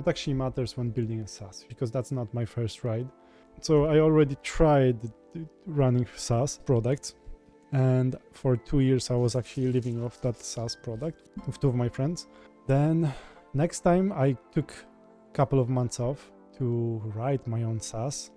What actually matters when building a SaaS, because that's not my first ride. So I already tried running SaaS products, and for 2 years I was actually living off that SaaS product with two of my friends. Then next time I took a couple of months off to write my own SaaS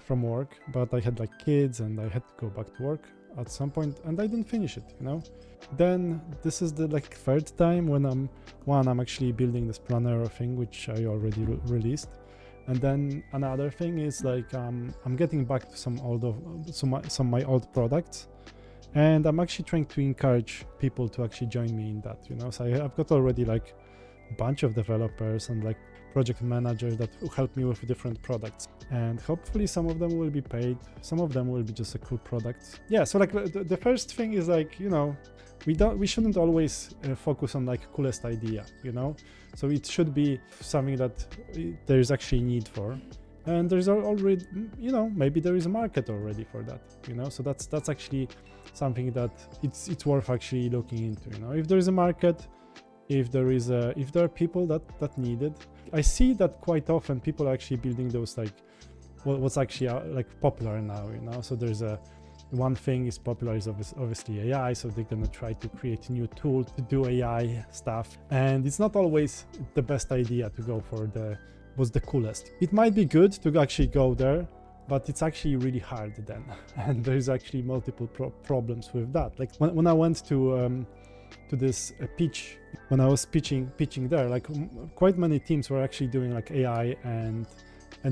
from work, but I had like kids and I had to go back to work at some point, and I didn't finish it, Then this is the like third time when I'm actually building this planner thing, which I already released. And then another thing is like I'm getting back to some of my old products, and I'm actually trying to encourage people to actually join me in that, So I've got already like a bunch of developers and like project managers that help me with different products, and hopefully some of them will be paid, some of them will be just a cool product. Yeah, so like the first thing is like, we shouldn't always focus on like coolest idea, So it should be something that there's actually need for, and there's already, maybe there is a market already for that, So that's actually something that it's worth actually looking into, If there is a market, if there are people that need it. I see that quite often people are actually building those like what's actually like popular now, So there's one thing is popular is obviously AI, so they're gonna try to create a new tool to do AI stuff, and it's not always the best idea to go for what's the coolest. It might be good to actually go there, but it's actually really hard then, and there's actually multiple problems with that. Like when I went to this pitch, when I was pitching there, like quite many teams were actually doing like AI and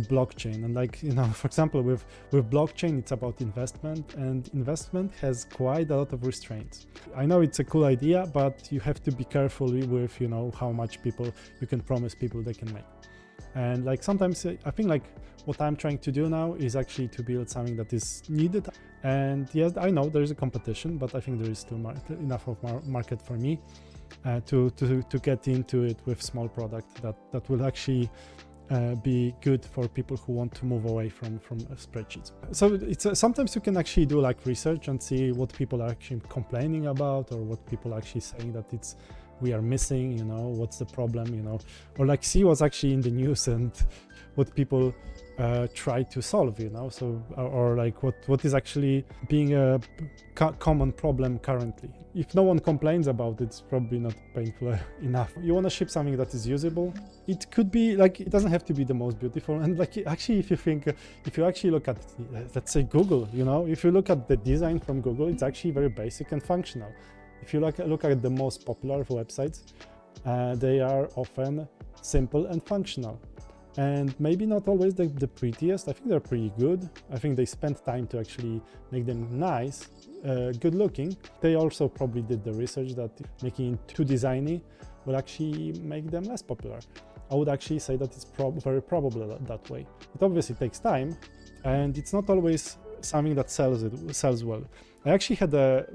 blockchain, and like, for example, with blockchain, it's about investment, and investment has quite a lot of restraints. I know it's a cool idea, but you have to be careful with how much you can promise people they can make. And like sometimes I think like what I'm trying to do now is actually to build something that is needed. And yes, I know there is a competition, but I think there is still enough of market for me to get into it with small product that will actually be good for people who want to move away from spreadsheets. So it's sometimes you can actually do like research and see what people are actually complaining about, or what people are actually saying that we are missing, what's the problem, or like see what's actually in the news and what people try to solve, so or like what is actually being a common problem currently. If no one complains about it, it's probably not painful enough. You want to ship something that is usable. It could be like, it doesn't have to be the most beautiful, and like actually if you actually look at, let's say Google, if you look at the design from Google, it's actually very basic and functional. If you look at the most popular websites, they are often simple and functional, and maybe not always the prettiest. I think they're pretty good. I think they spent time to actually make them nice, good looking. They also probably did the research that making it too designy will actually make them less popular. I would actually say that it's very probable that way. It obviously takes time, and it's not always something that sells well. I actually had a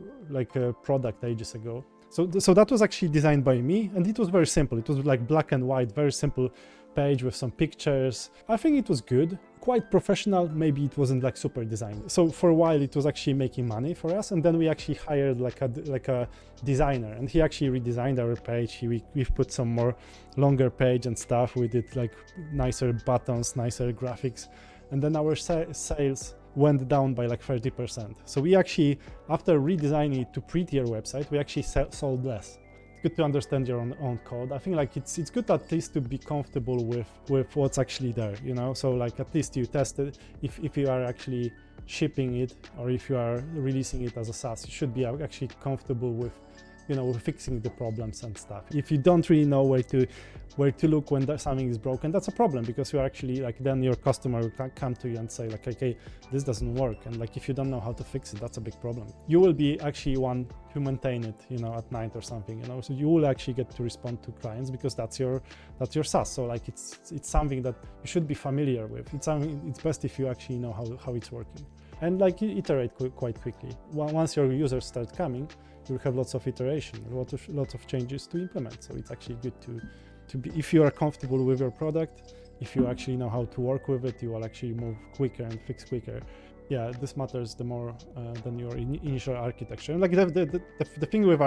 product ages ago. So that was actually designed by me, and it was very simple. It was like black and white, very simple page with some pictures. I think it was good, quite professional. Maybe it wasn't like super designed. So for a while it was actually making money for us, and then we actually hired like a designer, and he actually redesigned our page. We've put some more longer page and stuff. We did like nicer buttons, nicer graphics, and then our sales went down by like 30%. So we actually, after redesigning it to prettier website, we actually sold less. It's good to understand your own code. I think like it's good at least to be comfortable with what's actually there, So like at least you test it. If you are actually shipping it, or if you are releasing it as a SaaS, you should be actually comfortable with fixing the problems and stuff. If you don't really know where to look when something is broken, that's a problem, because you're actually like, then your customer will come to you and say like, okay, this doesn't work. And like, if you don't know how to fix it, that's a big problem. You will be actually one to maintain it, at night or something, So you will actually get to respond to clients, because that's your SaaS. So like, it's something that you should be familiar with. It's best if you actually know how it's working, and like iterate quite quickly. Once your users start coming, you'll have lots of iteration, lots of changes to implement. So it's actually good to be, if you are comfortable with your product, if you actually know how to work with it, you will actually move quicker and fix quicker. Yeah, this matters the more than your initial architecture. And like the thing with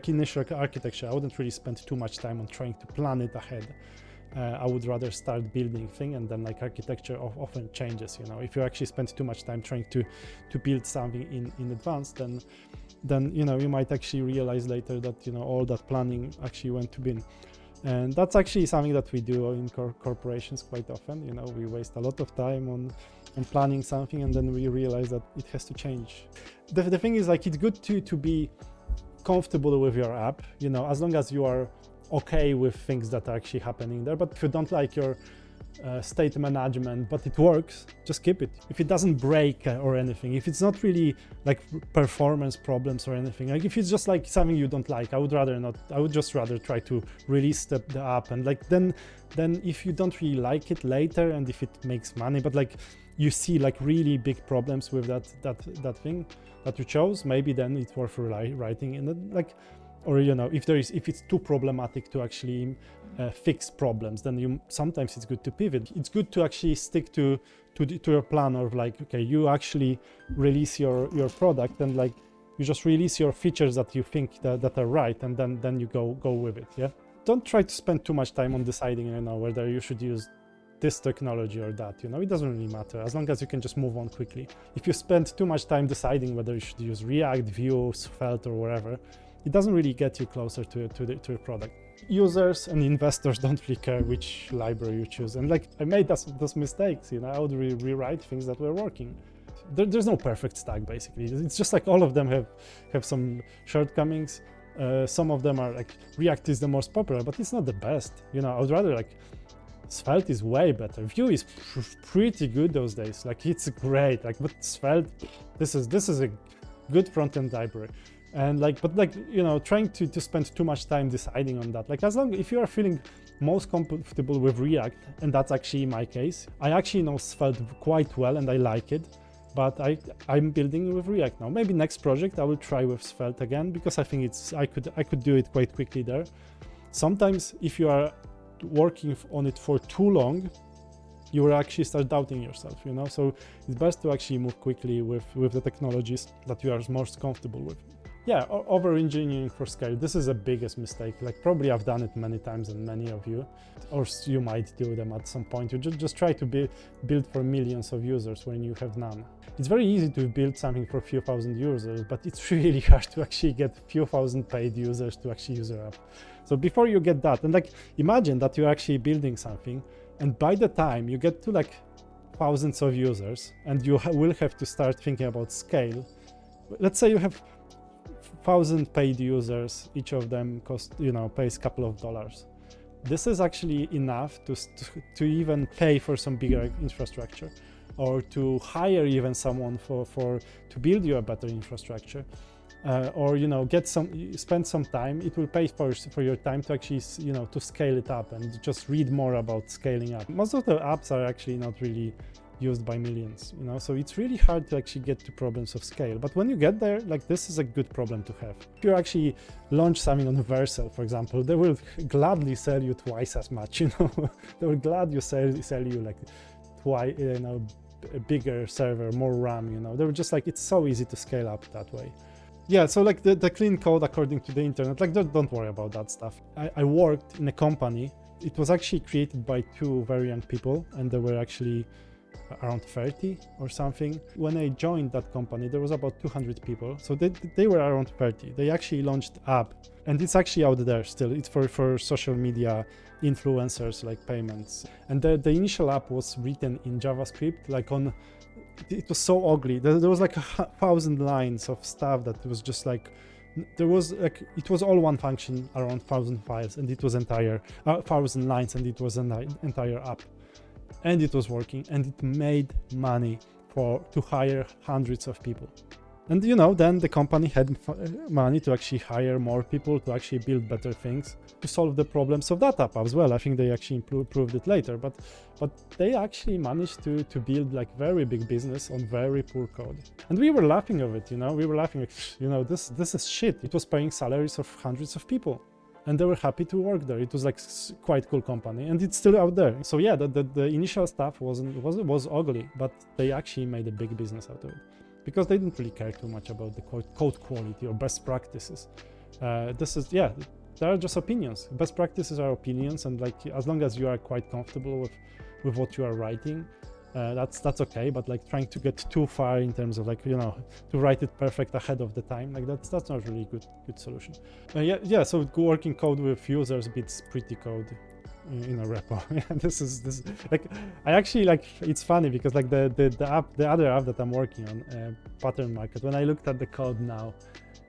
initial architecture, I wouldn't really spend too much time on trying to plan it ahead. I would rather start building thing, and then like architecture often changes. If you actually spend too much time trying to build something in advance, then you might actually realize later that all that planning actually went to bin. And that's actually something that we do in corporations quite often. We waste a lot of time on planning something, and then we realize that it has to change. The thing is, like, it's good to be comfortable with your app, as long as you are okay with things that are actually happening there. But if you don't like your state management, but it works, just keep it. If it doesn't break or anything, if it's not really like performance problems or anything, like if it's just like something you don't like, I would just rather try to release the app. And like then if you don't really like it later, and if it makes money, but like you see like really big problems with that thing that you chose, maybe then it's worth writing in it, like, or if it's too problematic to actually fix problems, then sometimes it's good to pivot. It's good to actually stick to your plan of like, okay, you actually release your product, and like you just release your features that you think that are right, and then you go with it. Yeah, don't try to spend too much time on deciding whether you should use this technology or that. It doesn't really matter, as long as you can just move on quickly. If you spend too much time deciding whether you should use React, Vue, Svelte, or whatever, it doesn't really get you closer to your product. Users and investors don't really care which library you choose. And like, I made those mistakes. I would rewrite things that were working. There's no perfect stack, basically. It's just like all of them have some shortcomings. Some of them are like, React is the most popular, but it's not the best. I would rather like, Svelte is way better. Vue is pretty good those days. Like, it's great. Like, but Svelte, this is a good front-end library. And like, but like, trying to spend too much time deciding on that. Like, if you are feeling most comfortable with React, and that's actually my case, I actually know Svelte quite well and I like it, but I'm building with React now. Maybe next project I will try with Svelte again, because I think I could do it quite quickly there. Sometimes if you are working on it for too long, you will actually start doubting yourself, so it's best to actually move quickly with the technologies that you are most comfortable with. Yeah, over-engineering for scale. This is the biggest mistake. Like, probably I've done it many times, and many of you, or you might do them at some point. You just try to build for millions of users when you have none. It's very easy to build something for a few thousand users, but it's really hard to actually get a few thousand paid users to actually use your app. So before you get that, and like, imagine that you're actually building something, and by the time you get to like thousands of users, and you will have to start thinking about scale. Let's say you have 1,000 paid users, each of them pays a couple of dollars. This is actually enough to even pay for some bigger infrastructure, or to hire even someone to build you a better infrastructure, or spend some time. It will pay for your time to actually to scale it up, and just read more about scaling up. Most of the apps are actually not really used by millions, so it's really hard to actually get to problems of scale. But when you get there, like, this is a good problem to have. If you actually launch something on Vercel, for example, they will gladly sell you twice as much. They will gladly sell you like twice, a bigger server, more RAM. They were just like, it's so easy to scale up that way. Yeah, so like the clean code according to the internet, like, don't worry about that stuff. I worked in a company. It was actually created by two very young people, and they were actually around 30 or something. When I joined that company, there was about 200 people. So they were around 30. They actually launched app, and it's actually out there still. It's for social media influencers, like payments. And the initial app was written in JavaScript, it was so ugly. There was like 1,000 lines of stuff that was just like, it was all one function around 1,000 files, and it was 1,000 lines, and it was an entire app. And it was working, and it made money to hire hundreds of people. And then the company had money to actually hire more people, to actually build better things, to solve the problems of that app as well. I think they actually improved it later, but they actually managed to build like very big business on very poor code. And we were laughing of it, we were laughing, this is shit. It was paying salaries of hundreds of people, and they were happy to work there. It was like quite cool company, and it's still out there. So yeah, the initial stuff was ugly, but they actually made a big business out of it, because they didn't really care too much about the code quality or best practices. There are just opinions. Best practices are opinions, and like as long as you are quite comfortable with what you are writing, that's okay. But like trying to get too far in terms of like, you know, to write it perfect ahead of the time, like that's not really good solution. Yeah. So working code with users beats pretty code in a repo. this like, I actually like, it's funny because like the other app that I'm working on, Pattern Market, when I looked at the code now,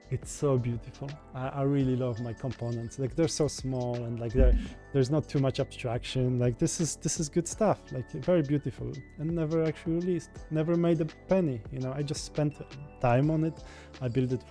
it's so beautiful. I really love my components. Like they're so small, and like there's not too much abstraction. Like this is good stuff. Like very beautiful, and never actually released. Never made a penny. You know, I just spent time on it. I built it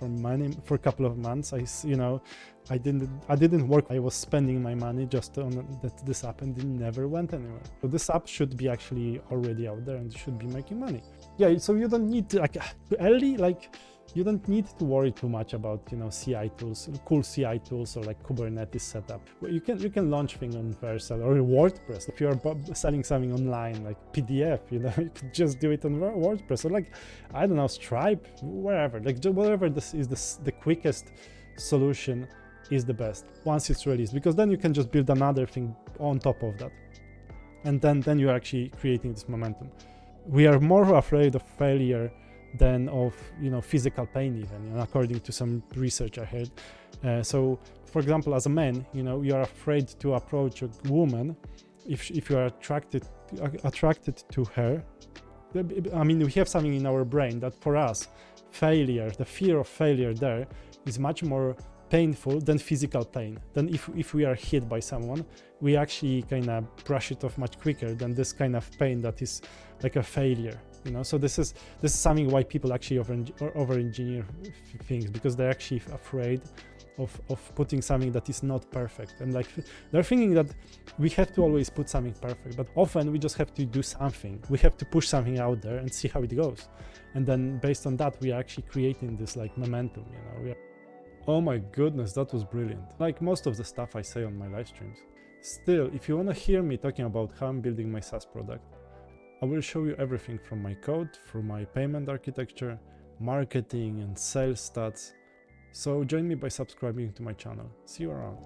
for a couple of months. I didn't work. I was spending my money just on this app, and it never went anywhere. So this app should be actually already out there and should be making money. Yeah. So you don't need to like early like. You don't need to worry too much about, you know, CI tools, cool CI tools, or like Kubernetes setup. You can launch things on Vercel or WordPress. If you're selling something online like PDF, you know, you could just do it on WordPress, or like, I don't know, Stripe, wherever. Like whatever this is, the quickest solution is the best once it's released, because then you can just build another thing on top of that, and then you're actually creating this momentum. We are more afraid of failure than of, you know, physical pain even, you know, according to some research I heard. So for example, as a man, you know, you're afraid to approach a woman if you are attracted to her. I mean, we have something in our brain that for us, failure, the fear of failure there is much more painful than physical pain. Then if we are hit by someone, we actually kind of brush it off much quicker than this kind of pain that is like a failure. You know, so this is something why people actually over-engineer things, because they're actually afraid of putting something that is not perfect, and like they're thinking that we have to always put something perfect, but often we just have to do something. We have to push something out there and see how it goes, and then based on that we are actually creating this like momentum. You know, oh my goodness, that was brilliant. Like most of the stuff I say on my live streams. Still, if you want to hear me talking about how I'm building my SaaS product, I will show you everything from my code, through my payment architecture, marketing and sales stats. So join me by subscribing to my channel. See you around.